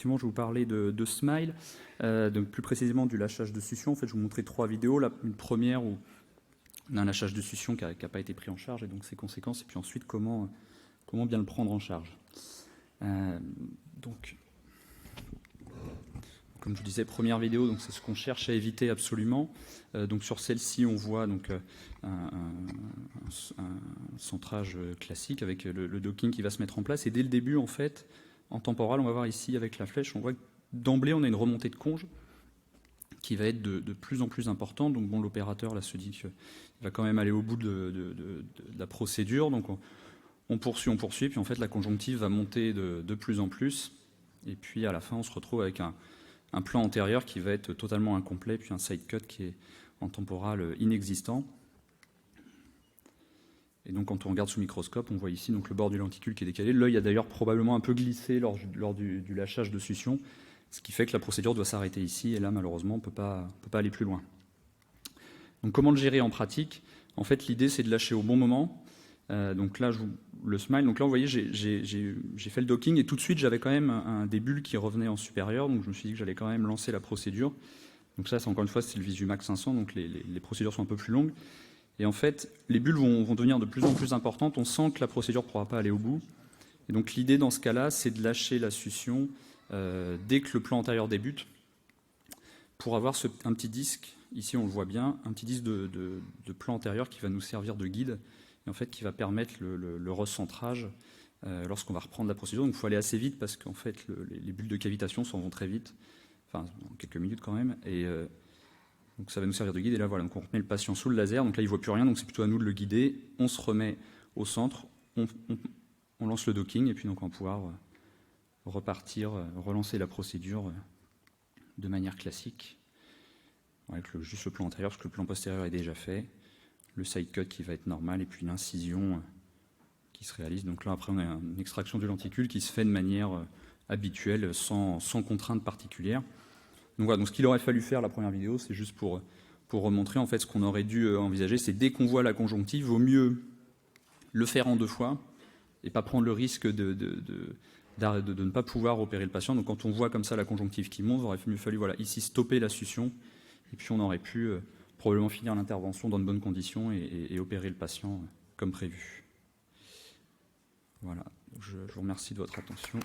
Effectivement, je vais vous parler de Smile, donc plus précisément du lâchage de succion. En fait, je vais vous montrer 3 vidéos. Une première où on a un lâchage de succion qui n'a pas été pris en charge et donc ses conséquences. Et puis ensuite, comment bien le prendre en charge. Donc, comme je vous disais, première vidéo, donc c'est ce qu'on cherche à éviter absolument. Donc sur celle-ci, on voit donc un centrage classique avec le docking qui va se mettre en place. Et dès le début, en fait, en temporal, on va voir ici avec la flèche, on voit que d'emblée, on a une remontée de conge qui va être de plus en plus importante. Donc bon, l'opérateur là se dit qu'il va quand même aller au bout de la procédure. Donc on poursuit, puis en fait la conjonctive va monter de plus en plus. Et puis à la fin, on se retrouve avec un plan antérieur qui va être totalement incomplet, puis un side cut qui est en temporal inexistant. Et donc quand on regarde sous microscope, on voit ici donc le bord du lenticule qui est décalé. L'œil a d'ailleurs probablement un peu glissé lors du lâchage de succion, ce qui fait que la procédure doit s'arrêter ici, et là malheureusement on ne peut pas aller plus loin. Donc comment le gérer en pratique? En fait, l'idée c'est de lâcher au bon moment. Donc là, le Smile, donc là vous voyez, j'ai fait le docking et tout de suite j'avais quand même des bulles qui revenaient en supérieur, donc je me suis dit que j'allais quand même lancer la procédure. Donc ça, encore une fois, c'est le VisuMax 500, donc les procédures sont un peu plus longues. Et en fait, les bulles vont devenir de plus en plus importantes, on sent que la procédure ne pourra pas aller au bout. Et donc l'idée dans ce cas-là, c'est de lâcher la succion dès que le plan antérieur débute, pour avoir un petit disque, ici on le voit bien, un petit disque de plan antérieur qui va nous servir de guide, et en fait qui va permettre le recentrage lorsqu'on va reprendre la procédure. Donc il faut aller assez vite parce qu'en fait les bulles de cavitation s'en vont très vite, enfin en quelques minutes quand même, et donc ça va nous servir de guide. Et là voilà, donc on remet le patient sous le laser, donc là il ne voit plus rien, donc c'est plutôt à nous de le guider. On se remet au centre, on lance le docking, et puis donc on va pouvoir repartir, relancer la procédure de manière classique, avec juste le plan antérieur, parce que le plan postérieur est déjà fait, le side cut qui va être normal, et puis l'incision qui se réalise. Donc là, après, on a une extraction du lenticule qui se fait de manière habituelle, sans contrainte particulière. Donc voilà, donc ce qu'il aurait fallu faire, la première vidéo, c'est juste pour remontrer en fait ce qu'on aurait dû envisager, c'est dès qu'on voit la conjonctive, vaut mieux le faire en 2 fois, et pas prendre le risque de ne pas pouvoir opérer le patient. Donc quand on voit comme ça la conjonctive qui monte, il aurait mieux fallu voilà, ici stopper la succion, et puis on aurait pu probablement finir l'intervention dans de bonnes conditions et opérer le patient comme prévu. Voilà, je vous remercie de votre attention.